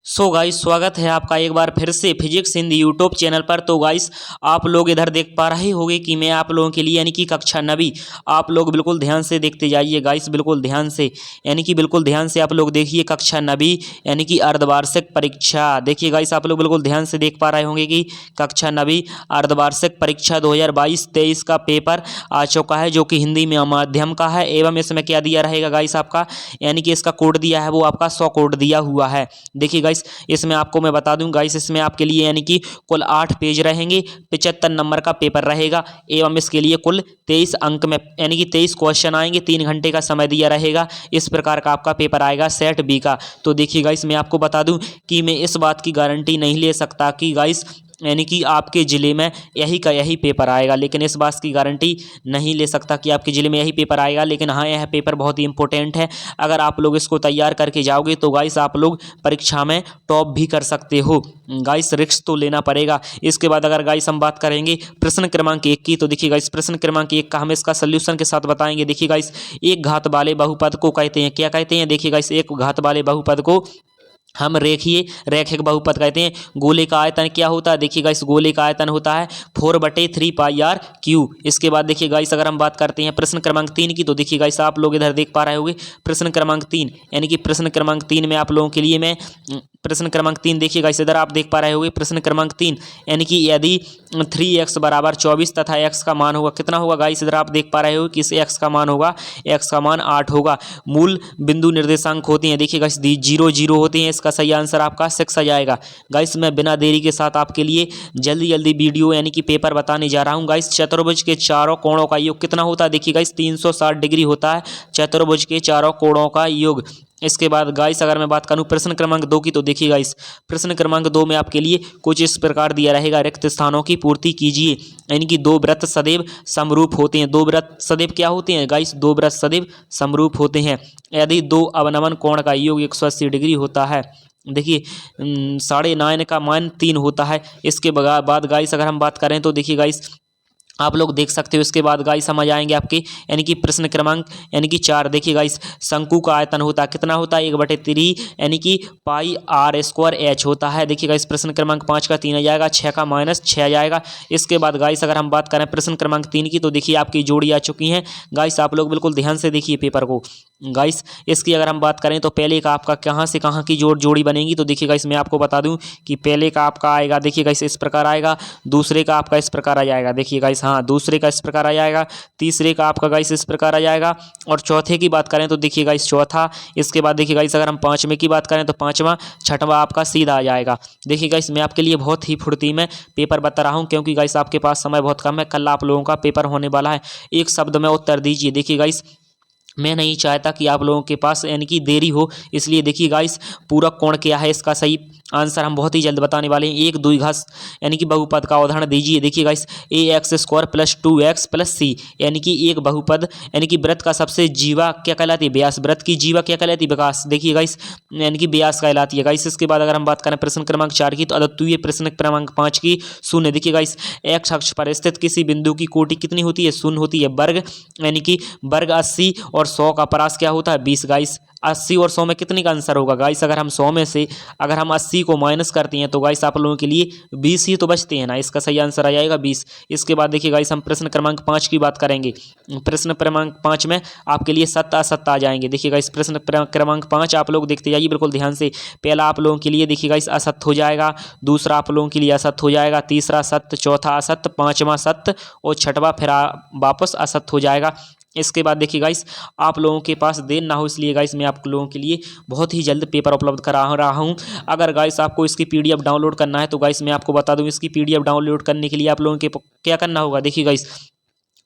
So guys स्वागत है आपका एक बार फिर से फिजिक्स हिंदी यूट्यूब चैनल पर। तो गाइस आप लोग इधर देख पा रहे होंगे कि मैं आप लोगों के लिए यानी कि कक्षा 9वीं आप लोग बिल्कुल ध्यान से देखते जाइए गाइस, बिल्कुल ध्यान से यानी कि बिल्कुल ध्यान से आप लोग देखिए कक्षा 9वीं यानी कि अर्धवार्षिक परीक्षा। देखिए गाइस आप लोग बिल्कुल ध्यान से देख पा रहे होंगे कि कक्षा 9वीं अर्धवार्षिक परीक्षा 2022-23 का पेपर आ चुका है, जो कि हिंदी में माध्यम का है। एवं इसमें क्या दिया रहेगा गाइस आपका, यानी कि इसका कोड दिया है वो आपका 100 कोड दिया हुआ है। देखिए गाइस इसमें आपको मैं बता दूं गाइस, इसमें आपके लिए यानी कि कुल 8 पेज रहेंगे, 75 नंबर का पेपर रहेगा एवं इसके लिए कुल 23 अंक में यानी कि 23 क्वेश्चन आएंगे। 3 घंटे का समय दिया रहेगा। इस प्रकार का आपका पेपर आएगा सेट बी का। तो देखिए गाइस मैं आपको बता दूं कि मैं इस बात की गारंटी नहीं ले सकता कि गाइस यानी कि आपके ज़िले में यही का यही पेपर आएगा, लेकिन इस बात की गारंटी नहीं ले सकता कि आपके ज़िले में यही पेपर आएगा। लेकिन हाँ, यह पेपर बहुत ही इंपॉर्टेंट है। अगर आप लोग इसको तैयार करके जाओगे तो गाइस आप लोग परीक्षा में टॉप भी कर सकते हो। गाइस रिस्क तो लेना पड़ेगा। इसके बाद अगर गाइस हम बात करेंगे प्रश्न क्रमांक 1 की, तो देखिए गाइस प्रश्न क्रमांक 1 का हम इसका सोल्यूशन के साथ बताएंगे। देखिए गाइस एक घात वाले बहुपद को कहते हैं, क्या कहते हैं? देखिए गाइस एक घात वाले बहुपद को हम रैखिक बहुपद कहते हैं। गोले का आयतन क्या होता है? देखिए गाइस गोले का आयतन होता है 4/3 पाई आर क्यू। इसके बाद देखिए गाइस अगर हम बात करते हैं प्रश्न क्रमांक 3 की, तो देखिए गाइस आप लोग इधर देख पा रहे होंगे प्रश्न क्रमांक 3 यानी कि प्रश्न क्रमांक 3 में आप लोगों के लिए मैं प्रश्न क्रमांक 3 देखिए गाइस इधर आप देख पा रहे होंगे प्रश्न क्रमांक 3 यानी कि यदि 3x बराबर 24 तथा x का मान होगा कितना होगा गाइस, इधर आप देख पा रहे हो कि इस x का मान होगा, x का मान 8 होगा। मूल बिंदु निर्देशांक होते हैं, देखिए गाइस 0 0 होते हैं। इसका सही आंसर आपका 6 आ जाएगा। गाइस मैं बिना देरी के साथ आपके लिए जल्दी जल्दी वीडियो यानी कि पेपर बताने जा रहा हूँ। गाइस चतुर्भुज के चारों कोणों का योग कितना होता है? देखिए गाइस 360 डिग्री होता है चतुर्भुज के चारों कोणों का योग। इसके बाद गाइस अगर मैं बात करूं प्रश्न क्रमांक 2 की, तो देखिए गाइस प्रश्न क्रमांक 2 में आपके लिए कुछ इस प्रकार दिया रहेगा, रिक्त स्थानों की पूर्ति कीजिए। यानी कि दो वृत्त सदैव समरूप होते हैं। दो वृत्त सदैव क्या होते हैं गाइस? दो वृत्त सदैव समरूप होते हैं यदि दो अवनमन कोण का योग 180 डिग्री होता है। देखिए 9.5 का मान 3 होता है। इसके बाद गाइस अगर हम बात करें तो देखिए गाइस आप लोग देख सकते हो। इसके बाद गाइस समझ आएंगे आपके यानी कि प्रश्न क्रमांक यानी कि 4 देखिए गाइस शंकु का आयतन होता है कितना होता है? 1/3 यानी कि पाई आर स्क्वायर एच होता है। देखिए गाइस प्रश्न क्रमांक 5 का 3 आ जाएगा, 6 का -6 आ जाएगा। इसके बाद गाइस अगर हम बात करें प्रश्न क्रमांक 3 की, तो देखिए आपकी जोड़ी आ चुकी हैं। गाइस आप लोग बिल्कुल ध्यान से देखिए पेपर को। गाइस इसकी अगर हम बात करें तो पहले का आपका कहाँ से कहाँ की जोड़ी बनेगी, तो देखिए गाइस मैं आपको बता दूं कि पहले का आपका आएगा देखिए गाइस इस प्रकार आएगा, दूसरे का आपका इस प्रकार आ जाएगा। देखिए गाइस हाँ दूसरे का इस प्रकार आ जाएगा, तीसरे का आपका गाइस इस प्रकार आ जाएगा, और चौथे की बात करें तो देखिए गाइस चौथा। इसके बाद देखिए गाइस अगर हम 5वें की बात करें तो 5वां, 6वां आपका सीधा आ जाएगा। देखिए गाइस मैं आपके लिए बहुत ही फुर्ती में पेपर बता रहा हूँ, क्योंकि गाइस आपके पास समय बहुत कम है। कल आप लोगों का पेपर होने वाला है। एक शब्द में उत्तर दीजिए। देखिए गाइस मैं नहीं चाहता कि आप लोगों के पास यानी कि देरी हो, इसलिए देखिए गाइस पूरक कोण क्या है इसका सही आंसर हम बहुत ही जल्द बताने वाले हैं। एक द्विघात यानी कि बहुपद का उदाहरण दीजिए। देखिए गाइस ax² + 2x + c यानी कि एक बहुपद यानी कि वृत्त का सबसे जीवा क्या कहलाती है? व्यास। वृत्त की जीवा क्या कहलाती है? विकास। देखिए गाइस यानी कि व्यास कहलाती है गाइस। इसके बाद अगर हम बात करें प्रश्न क्रमांक 4 की, तो अद्वितीय प्रश्न क्रमांक 5 की 0। देखिए गाइस x अक्ष पर स्थित किसी बिंदु की कोटि कितनी होती है? 0 होती है। वर्ग यानी कि वर्ग 80 और 100 का परास क्या होता है? 20। गाइस 80 और 100 में कितने का आंसर होगा गाइस? अगर हम 100 में से अगर हम 80 को माइनस करते हैं तो गाइस आप लोगों के लिए 20 ही तो बचते हैं ना। इसका सही आंसर आ जाएगा 20। इसके बाद देखिए गाइस हम प्रश्न क्रमांक 5 की बात करेंगे। प्रश्न क्रमांक 5 में आपके लिए सत्ता असत्य आ जाएंगे। देखिए गाइस प्रश्न क्रमांक 5 आप लोग देखते जाइए बिल्कुल ध्यान से। पहला आप लोगों के लिए देखिए गाइस असत्य हो जाएगा, दूसरा आप लोगों के लिए असत्य हो जाएगा, तीसरा सत्य, चौथा असत्य, 5वां सत्य और 6वां फिर वापस असत्य हो जाएगा। इसके बाद देखिए गाइस आप लोगों के पास देर ना हो, इसलिए गाइस मैं आप लोगों के लिए बहुत ही जल्द पेपर उपलब्ध करा रहा हूं। अगर गाइस आपको इसकी पीडीएफ डाउनलोड करना है तो गाइस मैं आपको बता दूं, इसकी पीडीएफ डाउनलोड करने के लिए आप लोगों के क्या करना होगा। देखिए गाइस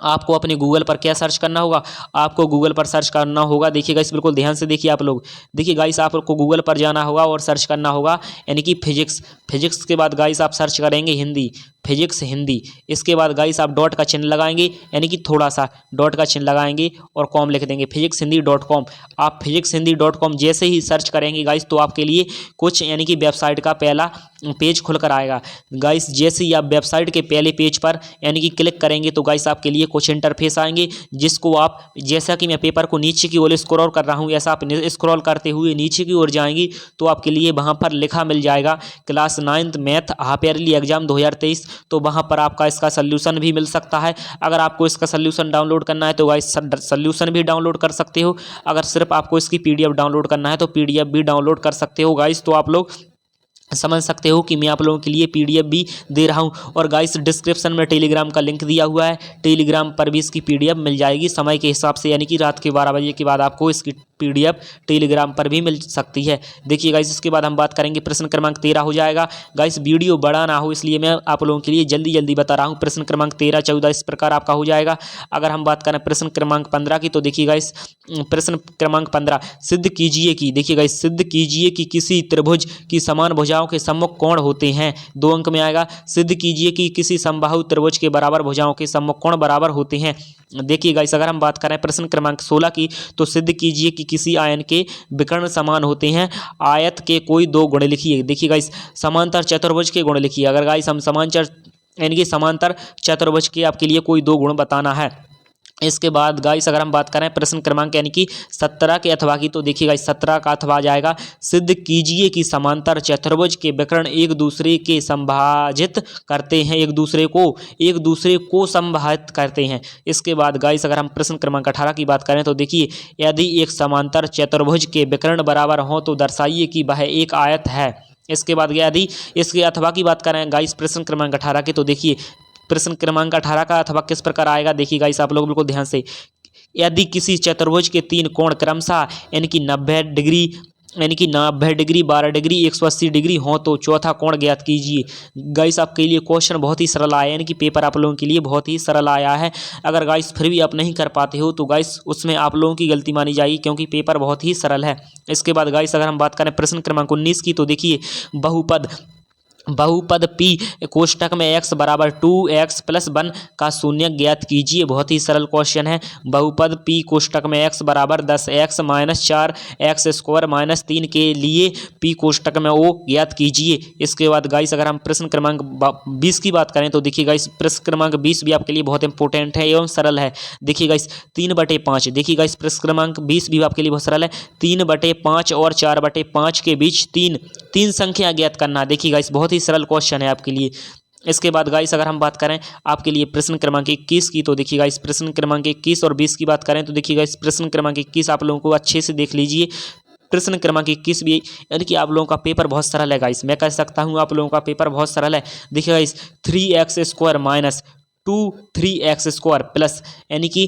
आपको अपने गूगल पर क्या सर्च करना होगा? आपको गूगल पर सर्च करना होगा। देखिए गाइस बिल्कुल ध्यान से देखिए आप लोग। देखिए गाइस आपको गूगल पर जाना होगा और सर्च करना होगा यानी कि फिजिक्स। फिजिक्स के बाद गाइस आप सर्च करेंगे हिंदी। फिजिक्स हिंदी। इसके बाद गाइस आप डॉट का चिन्ह लगाएंगे, यानी कि थोड़ा सा डॉट का चिन्ह लगाएंगे और कॉम लिख देंगे physicshindy.com। आप physicshindy.com जैसे ही सर्च करेंगे गाइस तो आपके लिए कुछ यानी कि वेबसाइट का पहला पेज खुलकर आएगा। गाइस जैसे ही आप वेबसाइट के पहले पेज पर यानी कि क्लिक करेंगे तो गाइस आपके लिए कुछ इंटरफेस आएंगे, जिसको आप, जैसा कि मैं पेपर को नीचे की ओर स्क्रॉल कर रहा हूँ, ऐसा आप स्क्रॉल करते हुए नीचे की ओर जाएंगे तो आपके लिए वहाँ पर लिखा मिल जाएगा class 9th math half yearly exam 2023। तो वहाँ पर आपका इसका सल्यूशन भी मिल सकता है। अगर आपको इसका सल्यूशन डाउनलोड करना है तो गाइस सल्यूशन भी डाउनलोड कर सकते हो। अगर सिर्फ आपको इसकी PDF डाउनलोड करना है तो PDF भी डाउनलोड कर सकते हो गाइस। तो आप लोग समझ सकते हो कि मैं आप लोगों के लिए PDF भी दे रहा हूं। और गाइस डिस्क्रिप्शन में टेलीग्राम का लिंक दिया हुआ है, टेलीग्राम पर भी इसकी PDF मिल जाएगी समय के हिसाब से, यानी कि रात के 12 बजे के बाद आपको इसकी PDF टेलीग्राम पर भी मिल सकती है। देखिए गाइस इसके बाद हम बात करेंगे प्रश्न क्रमांक 13 हो जाएगा। गाइस वीडियो बड़ा ना हो इसलिए मैं आप लोगों के लिए जल्दी जल्दी बता रहा हूँ। प्रश्न क्रमांक 13, 14 इस प्रकार आपका हो जाएगा। अगर हम बात करें प्रश्न क्रमांक 15 की तो देखिए गाइस प्रश्न क्रमांक 15, सिद्ध कीजिए कि, देखिए गाइस सिद्ध कीजिए कि किसी त्रिभुज की समान भुजाओं के सम्मुख कोण होते हैं। 2 अंक में आएगा। सिद्ध कीजिए कि किसी समबाहु त्रिभुज के बराबर भुजाओं के सम्मुख कोण बराबर होते हैं। देखिए गाइस अगर हम बात करें प्रश्न क्रमांक 16 की तो सिद्ध कीजिए कि किसी आयन के विकर्ण समान होते हैं। आयत के कोई 2 गुण लिखिए। देखिए गाइस समांतर चतुर्भुज के गुण लिखिए। अगर गाइस हम समांतर चतुर्भुज के आपके लिए कोई 2 गुण बताना है। इसके बाद गाइस अगर हम बात करें प्रश्न क्रमांक यानी कि 17 के अथवा की तो देखिए गाइस 17 का अथवा आ जाएगा। सिद्ध कीजिए कि समांतर चतुर्भुज के विकर्ण एक दूसरे के संभाजित करते हैं, एक दूसरे को संभाजित करते हैं। इसके बाद गाइस अगर हम प्रश्न क्रमांक 18 की बात करें तो देखिए यदि एक समांतर चतुर्भुज के विकर्ण बराबर हों तो दर्शाइए कि वह एक आयत है। इसके बाद यदि इसके अथवा की बात करें गाइस प्रश्न क्रमांक 18 की तो देखिए प्रश्न क्रमांक 18 का अथवा किस प्रकार आएगा। देखिए गाइस आप लोग बिल्कुल ध्यान से, यदि किसी चतुर्भुज के 3 कोण क्रमशः यानी कि 90 डिग्री 12 डिग्री 180 डिग्री हो तो चौथा कोण ज्ञात कीजिए। गाइस आपके लिए क्वेश्चन बहुत ही सरल आया, यानी कि पेपर आप लोगों के लिए बहुत ही सरल आया है। अगर गाइस फिर भी आप नहीं कर पाते हो तो गाइस उसमें आप लोगों की गलती मानी जाएगी, क्योंकि पेपर बहुत ही सरल है। इसके बाद गाइस अगर हम बात करें प्रश्न क्रमांक 19 की तो देखिए बहुपद P कोष्टक में x बराबर 2x + 1 का शून्य ज्ञात कीजिए। बहुत ही सरल क्वेश्चन है। बहुपद P कोष्टक में x बराबर 10x - 4x² - 3 के लिए P कोष्टक में O ज्ञात कीजिए। इसके बाद गाइस अगर हम प्रश्न क्रमांक 20 की बात करें तो देखिए गाइस प्रश्न क्रमांक 20 भी आपके लिए बहुत इंपॉर्टेंट है एवं सरल है। देखिए गाइस 3/5, देखिए गाइस प्रश्न क्रमांक 20 भी आपके लिए बहुत सरल है। 3/5 और 4/5 के बीच तीन संख्या ज्ञात करना। देखिए गाइस बहुत ही सरल क्वेश्चन है आपके लिए। इसके बाद गाइस अगर हम बात करें आपके लिए प्रश्न क्रमांक 21 की तो देखिए गाइस प्रश्न क्रमांक 21 और 20 की बात करें तो देखिए गाइस प्रश्न क्रमांक 21 आप लोगों को अच्छे से देख लीजिए। प्रश्न क्रमांक 21 भी यानी कि आप लोगों का पेपर बहुत सरल है गाइस, मैं कह सकता हूँ आप लोगों का पेपर बहुत सरल है। देखिए गाइस 3x² - 2 3x² प्लस यानी कि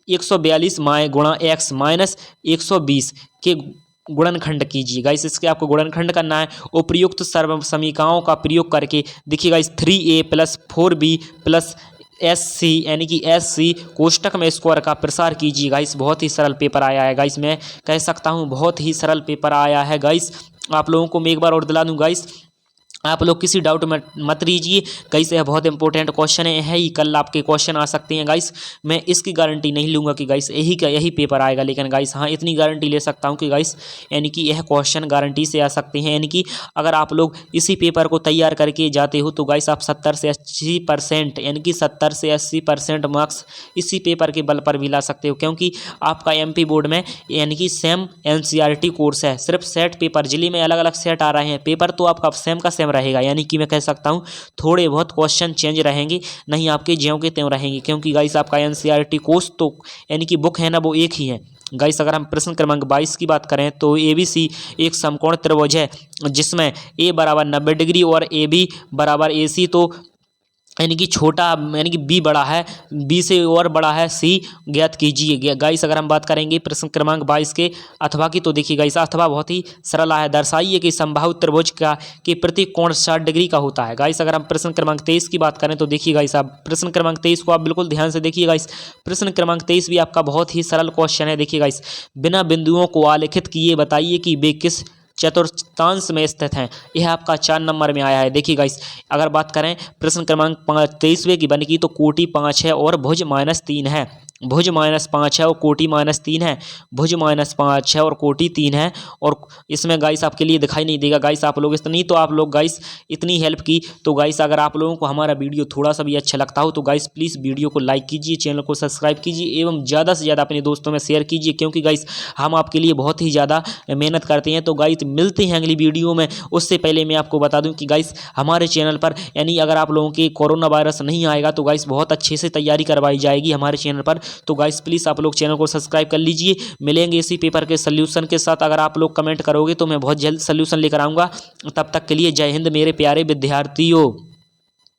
142 गुणा x माइनस 120 के गुणनखंड कीजिए। गाइस इसके आपको गुणनखंड करना है उपर्युक्त सर्व समीकरणों का प्रयोग करके। देखिए गाइस 3a + 4b + SC यानी कि SC कोष्टक में स्क्वायर का प्रसार कीजिए। गाइस बहुत ही सरल पेपर आया है गाइस, मैं कह सकता हूँ बहुत ही सरल पेपर आया है गाइस। आप लोगों को मैं एक बार और दिला दूँ गाइस, आप लोग किसी डाउट में मत रहिए। गाइस यह बहुत इंपॉर्टेंट क्वेश्चन है ही, कल आपके क्वेश्चन आ सकते हैं गाइस। मैं इसकी गारंटी नहीं लूँगा कि गाइस यही पेपर आएगा, लेकिन गाइस हाँ इतनी गारंटी ले सकता हूँ कि गाइस यानी कि यह क्वेश्चन गारंटी से आ सकते हैं। यानी कि अगर आप लोग इसी पेपर को तैयार करके जाते हो तो गाइस आप 70 से 80% यानी कि 70 से 80% मार्क्स इसी पेपर के बल पर भी ला सकते हो, क्योंकि आपका MP बोर्ड में यानी कि सेम NCERT कोर्स है। सिर्फ सेट पेपर जिले में अलग अलग सेट आ रहे हैं, पेपर तो आपका सेम का सेम रहेगा। यानी कि मैं कह सकता हूं थोड़े बहुत क्वेश्चन चेंज रहेंगे, नहीं आपके ज्यों के त्यों रहेंगे, क्योंकि गाइस आपका NCERT कोर्स तो यानी कि बुक है ना वो एक ही है। गाइस अगर हम प्रश्न क्रमांक 22 की बात करें तो ABC एक समकोण त्रिभुज है जिसमें A बराबर 90 डिग्री और AB बराबर AC, तो यानी कि छोटा यानी कि B बड़ा है, B से और बड़ा है C ज्ञात कीजिए। गाइस अगर हम बात करेंगे प्रश्न क्रमांक 22 के अथवा की तो देखिए गाइस अथवा बहुत ही सरल है। दर्शाइए कि समबाहु त्रिभुज का के प्रति कोण 60 डिग्री का होता है। गाइस अगर हम प्रश्न क्रमांक 23 की बात करें तो देखिए गाइस आप प्रश्न क्रमांक 23 को आप बिल्कुल ध्यान से देखिए गाइस। प्रश्न क्रमांक 23 भी आपका बहुत ही सरल क्वेश्चन है। देखिए गाइस बिना बिंदुओं को आलेखित किए बताइए कि वे किस चतुर्थांश में स्थित हैं। यह आपका 4 नंबर में आया है। देखिए गाइस, अगर बात करें प्रश्न क्रमांक 23वें की बन की तो कोटि 5 है और भुज -3 है। भुज -5 है और कोटि -3 है। भुज -5 है और कोटि 3 है। और इसमें गाइस आपके लिए दिखाई नहीं देगा गाइस, आप लोग इतनी तो आप लोग गाइस इतनी हेल्प की। तो गाइस अगर आप लोगों को हमारा वीडियो थोड़ा सा भी अच्छा लगता हो तो गाइस प्लीज़ वीडियो को लाइक कीजिए, चैनल को सब्सक्राइब कीजिए एवं ज़्यादा से ज़्यादा अपने दोस्तों में शेयर कीजिए, क्योंकि गाइस हम आपके लिए बहुत ही ज़्यादा मेहनत करते हैं। तो गाइस मिलते हैं अगली वीडियो में। उससे पहले मैं आपको बता दूं कि गाइस हमारे चैनल पर यानी अगर आप लोगों के कोरोना वायरस नहीं आएगा तो गाइस बहुत अच्छे से तैयारी करवाई जाएगी हमारे चैनल पर। तो गाइस प्लीज़ आप लोग चैनल को सब्सक्राइब कर लीजिए। मिलेंगे इसी पेपर के सल्यूशन के साथ। अगर आप लोग कमेंट करोगे तो मैं बहुत जल्द सल्यूशन लेकर आऊँगा। तब तक के लिए जय हिंद मेरे प्यारे विद्यार्थियों।